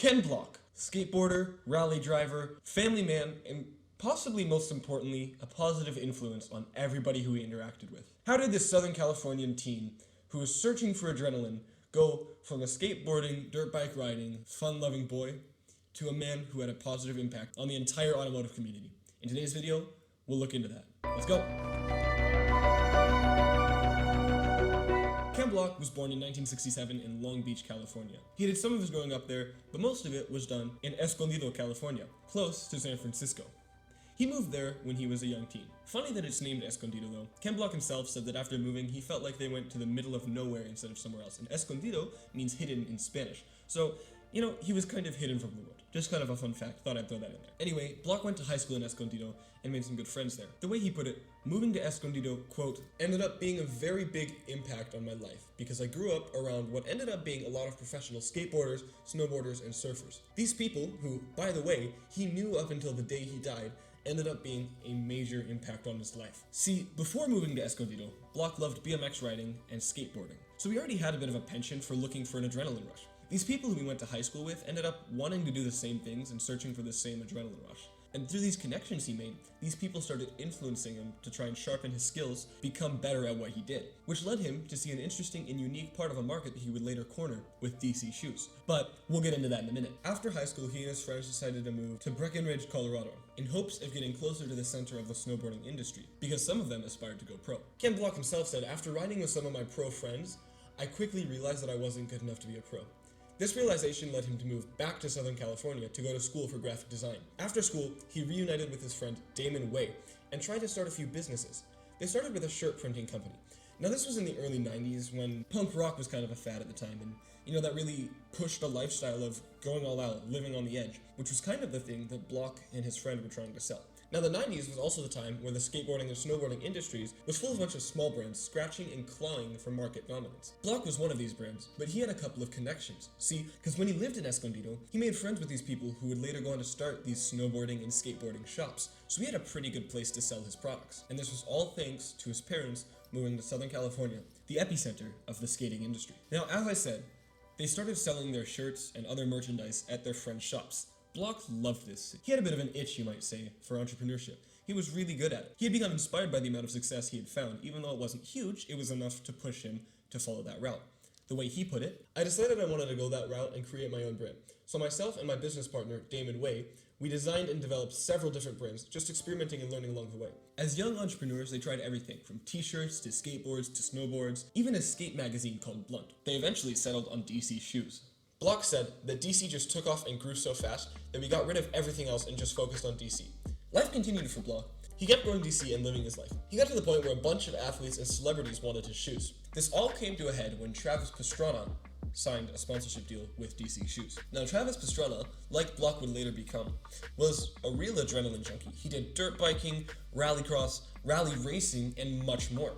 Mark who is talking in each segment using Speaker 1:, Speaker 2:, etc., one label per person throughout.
Speaker 1: Ken Block, skateboarder, rally driver, family man, and possibly most importantly, a positive influence on everybody who he interacted with. How did this Southern Californian teen, who was searching for adrenaline, go from a skateboarding, dirt bike riding, fun-loving boy to a man who had a positive impact on the entire automotive community? In today's video, we'll look into that. Let's go! Ken Block was born in 1967 in Long Beach, California. He did some of his growing up there, but most of it was done in Escondido, California, close to San Francisco. He moved there when he was a young teen. Funny that it's named Escondido though. Ken Block himself said that after moving, he felt like they went to the middle of nowhere instead of somewhere else. And Escondido means hidden in Spanish. So, he was kind of hidden from the world. Just kind of a fun fact, thought I'd throw that in there. Anyway, Block went to high school in Escondido and made some good friends there. The way he put it, moving to Escondido, quote, ended up being a very big impact on my life because I grew up around what ended up being a lot of professional skateboarders, snowboarders, and surfers. These people, who, by the way, he knew up until the day he died, ended up being a major impact on his life. See, before moving to Escondido, Block loved BMX riding and skateboarding, so he already had a bit of a penchant for looking for an adrenaline rush. These people who he went to high school with ended up wanting to do the same things and searching for the same adrenaline rush. And through these connections he made, these people started influencing him to try and sharpen his skills, become better at what he did, which led him to see an interesting and unique part of a market that he would later corner with DC shoes. But we'll get into that in a minute. After high school, he and his friends decided to move to Breckenridge, Colorado, in hopes of getting closer to the center of the snowboarding industry, because some of them aspired to go pro. Ken Block himself said, after riding with some of my pro friends, I quickly realized that I wasn't good enough to be a pro. This realization led him to move back to Southern California to go to school for graphic design. After school, he reunited with his friend Damon Way and tried to start a few businesses. They started with a shirt printing company. Now this was in the early 90s when punk rock was kind of a fad at the time, and that really pushed a lifestyle of going all out, living on the edge, which was kind of the thing that Block and his friend were trying to sell. Now the 90s was also the time where the skateboarding and snowboarding industries was full of a bunch of small brands scratching and clawing for market dominance. Block was one of these brands, but he had a couple of connections. See, because when he lived in Escondido, he made friends with these people who would later go on to start these snowboarding and skateboarding shops, so he had a pretty good place to sell his products. And this was all thanks to his parents moving to Southern California, the epicenter of the skating industry. Now, as I said, they started selling their shirts and other merchandise at their friends' shops. Block loved this. He had a bit of an itch, you might say, for entrepreneurship. He was really good at it. He had become inspired by the amount of success he had found. Even though it wasn't huge, it was enough to push him to follow that route. The way he put it, I decided I wanted to go that route and create my own brand. So myself and my business partner, Damon Way, we designed and developed several different brands, just experimenting and learning along the way. As young entrepreneurs, they tried everything, from t-shirts to skateboards to snowboards, even a skate magazine called Blunt. They eventually settled on DC shoes. Block said that DC just took off and grew so fast that we got rid of everything else and just focused on DC. Life continued for Block. He kept growing DC and living his life. He got to the point where a bunch of athletes and celebrities wanted his shoes. This all came to a head when Travis Pastrana signed a sponsorship deal with DC Shoes. Now Travis Pastrana, like Block would later become, was a real adrenaline junkie. He did dirt biking, rallycross, rally racing, and much more.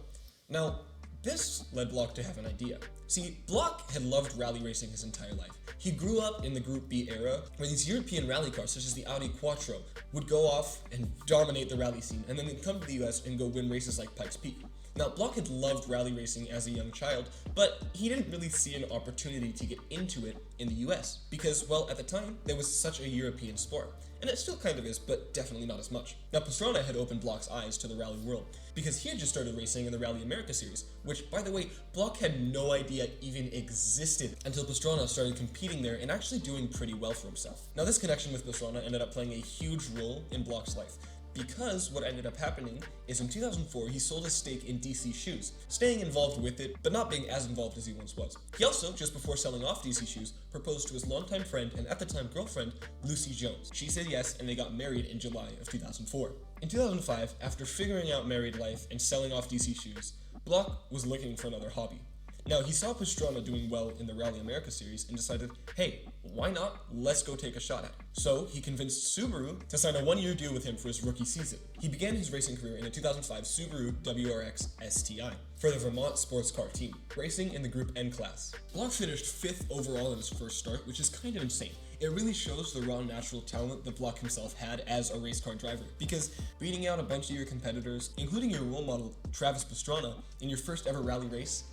Speaker 1: Now, this led Block to have an idea. See, Block had loved rally racing his entire life. He grew up in the Group B era, where these European rally cars, such as the Audi Quattro, would go off and dominate the rally scene, and then they'd come to the US and go win races like Pikes Peak. Now, Block had loved rally racing as a young child, but he didn't really see an opportunity to get into it in the US, because, well, at the time, there was such a European sport. And it still kind of is, but definitely not as much. Now, Pastrana had opened Block's eyes to the rally world, because he had just started racing in the Rally America series, which, by the way, Block had no idea even existed until Pastrana started competing there and actually doing pretty well for himself. Now, this connection with Pastrana ended up playing a huge role in Block's life, because what ended up happening is in 2004, he sold his stake in DC Shoes, staying involved with it, but not being as involved as he once was. He also, just before selling off DC Shoes, proposed to his longtime friend and at the time girlfriend, Lucy Jones. She said yes, and they got married in July of 2004. In 2005, after figuring out married life and selling off DC Shoes, Block was looking for another hobby. Now, he saw Pastrana doing well in the Rally America series and decided, hey, why not? Let's go take a shot at it. So, he convinced Subaru to sign a one-year deal with him for his rookie season. He began his racing career in a 2005 Subaru WRX STI for the Vermont sports car team, racing in the Group N class. Block finished 5th overall in his first start, which is kind of insane. It really shows the raw natural talent that Block himself had as a race car driver, because beating out a bunch of your competitors, including your role model, Travis Pastrana, in your first ever rally race,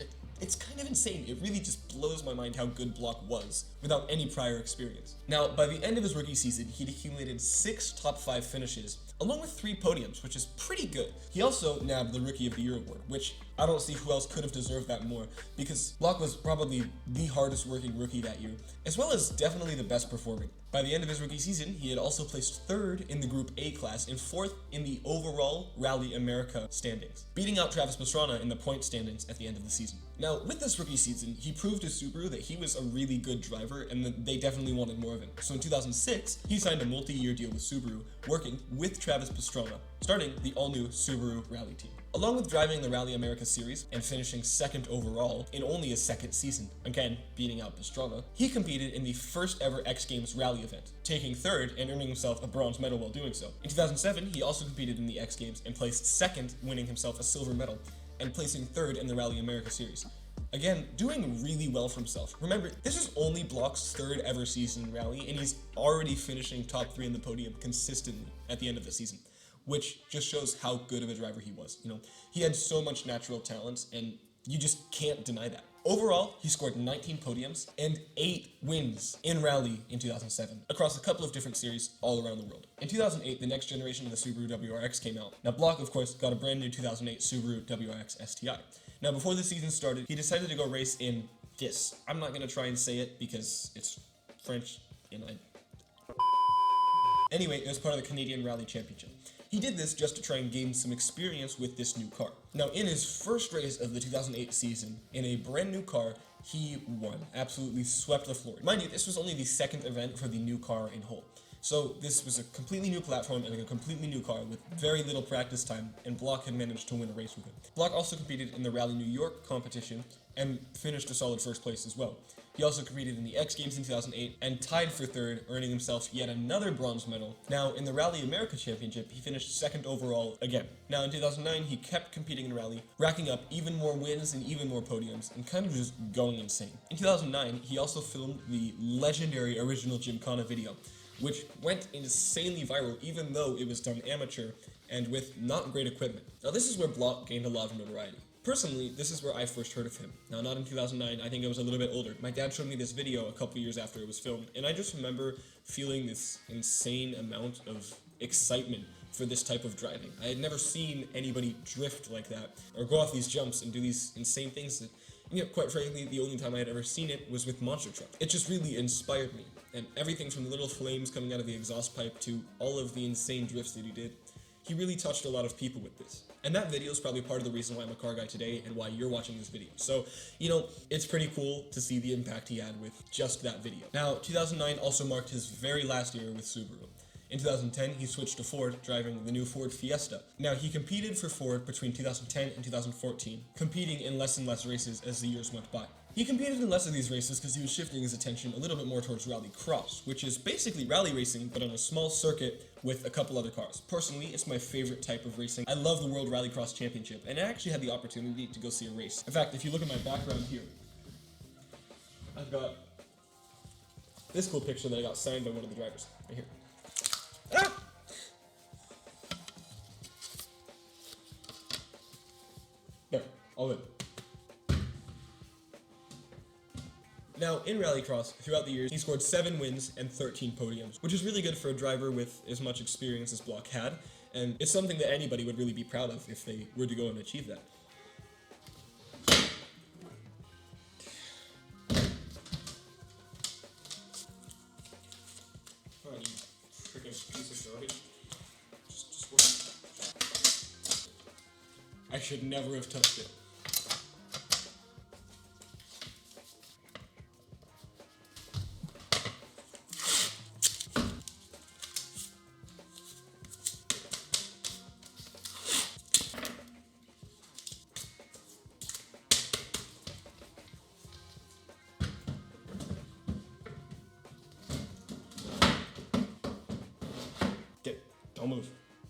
Speaker 1: it's kind of insane. It really just blows my mind how good Block was. without any prior experience. Now, by the end of his rookie season, he'd accumulated 6 top 5 finishes, along with 3 podiums, which is pretty good. He also nabbed the Rookie of the Year award, which I don't see who else could have deserved that more, because Block was probably the hardest working rookie that year, as well as definitely the best performing. By the end of his rookie season, he had also placed 3rd in the Group A class and 4th in the overall Rally America standings, beating out Travis Pastrana in the point standings at the end of the season. Now, with this rookie season, he proved to Subaru that he was a really good driver and that they definitely wanted more of him. So in 2006, he signed a multi-year deal with Subaru, working with Travis Pastrana, starting the all-new Subaru Rally team. Along with driving the Rally America Series and finishing 2nd overall in only his 2nd season, again beating out Pastrana, he competed in the first ever X Games Rally event, taking 3rd and earning himself a bronze medal while doing so. In 2007, he also competed in the X Games and placed 2nd, winning himself a silver medal, and placing 3rd in the Rally America Series. Again, doing really well for himself. Remember, this is only Block's 3rd ever season in Rally, and he's already finishing top 3 in the podium consistently at the end of the season, which just shows how good of a driver he was. He had so much natural talent, and you just can't deny that. Overall, he scored 19 podiums and 8 wins in Rally in 2007, across a couple of different series all around the world. In 2008, the next generation of the Subaru WRX came out. Now, Block, of course, got a brand new 2008 Subaru WRX STI. Now, before the season started, he decided to go race in this. I'm not going to try and say it because it's French, and Anyway, it was part of the Canadian Rally Championship. He did this just to try and gain some experience with this new car. Now, in his first race of the 2008 season, in a brand new car, he won. Absolutely swept the floor. Mind you, this was only the 2nd event for the new car in whole. So this was a completely new platform and a completely new car with very little practice time, and Block had managed to win a race with him. Block also competed in the Rally New York competition and finished a solid 1st place as well. He also competed in the X Games in 2008 and tied for 3rd, earning himself yet another bronze medal. Now, in the Rally America Championship, he finished 2nd overall again. Now, in 2009, he kept competing in Rally, racking up even more wins and even more podiums, and kind of just going insane. In 2009, he also filmed the legendary original Gymkhana video, which went insanely viral even though it was done amateur and with not great equipment. Now, this is where Block gained a lot of notoriety. Personally, this is where I first heard of him. Now, not in 2009, I think I was a little bit older. My dad showed me this video a couple years after it was filmed, and I just remember feeling this insane amount of excitement for this type of driving. I had never seen anybody drift like that, or go off these jumps and do these insane things that, quite frankly, the only time I had ever seen it was with monster trucks. It just really inspired me, and everything from the little flames coming out of the exhaust pipe to all of the insane drifts that he did, he really touched a lot of people with this. And that video is probably part of the reason why I'm a car guy today and why you're watching this video. So, it's pretty cool to see the impact he had with just that video. Now, 2009 also marked his very last year with Subaru. In 2010, he switched to Ford, driving the new Ford Fiesta. Now, he competed for Ford between 2010 and 2014, competing in less and less races as the years went by. He competed in less of these races because he was shifting his attention a little bit more towards rally cross, which is basically rally racing but on a small circuit with a couple other cars. Personally, it's my favorite type of racing. I love the World Rallycross Championship, and I actually had the opportunity to go see a race. In fact, if you look at my background here, I've got this cool picture that I got signed by one of the drivers, right here. Ah! There, all good. Now, in Rallycross, throughout the years, he scored 7 wins and 13 podiums, which is really good for a driver with as much experience as Block had, and it's something that anybody would really be proud of if they were to go and achieve that. Oh, you freaking piece of garbage. Just work. I should never have touched it. Don't move.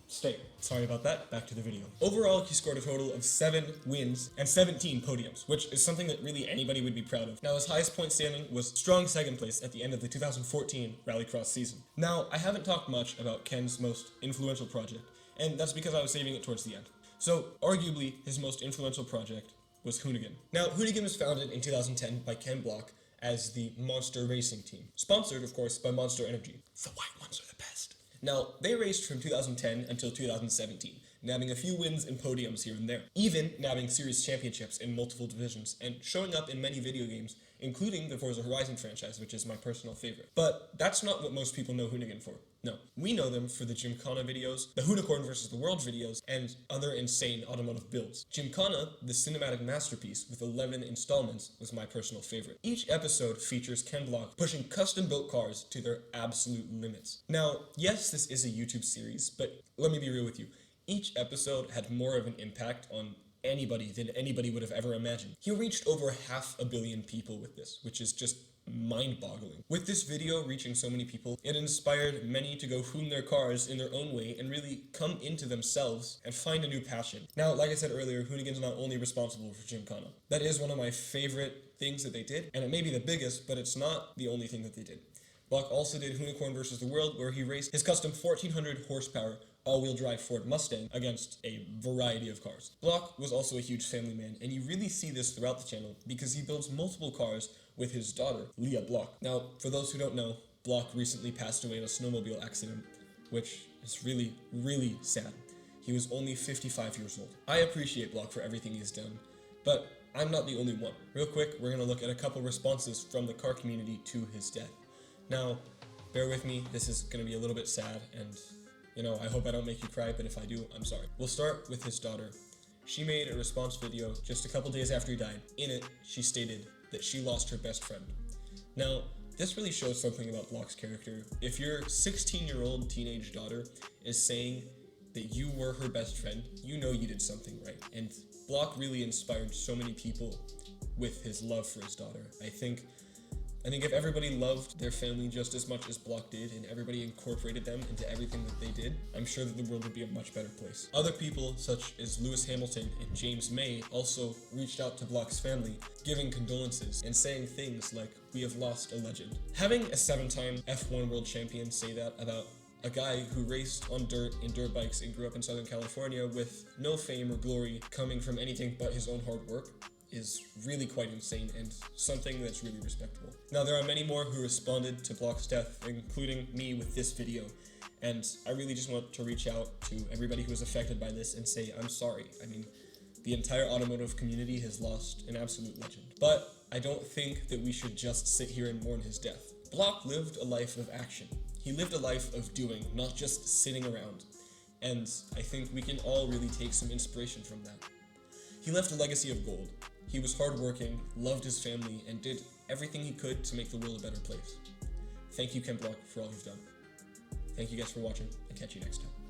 Speaker 1: Stay. Sorry about that. Back to the video. Overall, he scored a total of 7 wins and 17 podiums, which is something that really anybody would be proud of. Now, his highest point standing was strong 2nd place at the end of the 2014 Rallycross season. Now, I haven't talked much about Ken's most influential project, and that's because I was saving it towards the end. So, arguably, his most influential project was Hoonigan. Now, Hoonigan was founded in 2010 by Ken Block as the Monster Racing team, sponsored, of course, by Monster Energy. The white ones are the best. Now, they raced from 2010 until 2017, nabbing a few wins and podiums here and there, even nabbing series championships in multiple divisions, and showing up in many video games, including the Forza Horizon franchise, which is my personal favorite. But that's not what most people know Hoonigan for. No, we know them for the Gymkhana videos, the Hoonicorn vs. the World videos, and other insane automotive builds. Gymkhana, the cinematic masterpiece with 11 installments, was my personal favorite. Each episode features Ken Block pushing custom-built cars to their absolute limits. Now, yes, this is a YouTube series, but let me be real with you. Each episode had more of an impact on anybody than anybody would have ever imagined. He reached over 500 million people with this, which is just mind-boggling. With this video reaching so many people, it inspired many to go hoon their cars in their own way and really come into themselves and find a new passion. Now, like I said earlier, Hoonigan's not only responsible for Gymkhana. That is one of my favorite things that they did, and it may be the biggest, but it's not the only thing that they did. Block also did Hoonicorn vs. the World, where he raced his custom 1400 horsepower all-wheel drive Ford Mustang against a variety of cars. Block was also a huge family man, and you really see this throughout the channel because he builds multiple cars with his daughter, Leah Block. Now, for those who don't know, Block recently passed away in a snowmobile accident, which is really, really sad. He was only 55 years old. I appreciate Block for everything he's done, but I'm not the only one. Real quick, we're gonna look at a couple responses from the car community to his death. Now, bear with me, this is gonna be a little bit sad, and I hope I don't make you cry, but if I do, I'm sorry. We'll start with his daughter. She made a response video just a couple days after he died. In it, she stated that she lost her best friend. Now, this really shows something about Block's character. If your 16-year-old teenage daughter is saying that you were her best friend, you know you did something right. And Block really inspired so many people with his love for his daughter. I think if everybody loved their family just as much as Block did, and everybody incorporated them into everything that they did, I'm sure that the world would be a much better place. Other people, such as Lewis Hamilton and James May, also reached out to Block's family, giving condolences and saying things like, "We have lost a legend." Having a 7-time F1 world champion say that about a guy who raced on dirt in dirt bikes and grew up in Southern California with no fame or glory coming from anything but his own hard work is really quite insane and something that's really respectable. Now, there are many more who responded to Block's death, including me with this video, and I really just want to reach out to everybody who was affected by this and say I'm sorry. I mean, the entire automotive community has lost an absolute legend. But I don't think that we should just sit here and mourn his death. Block lived a life of action. He lived a life of doing, not just sitting around. And I think we can all really take some inspiration from that. He left a legacy of gold. He was hardworking, loved his family, and did everything he could to make the world a better place. Thank you, Ken Block, for all you've done. Thank you guys for watching, and catch you next time.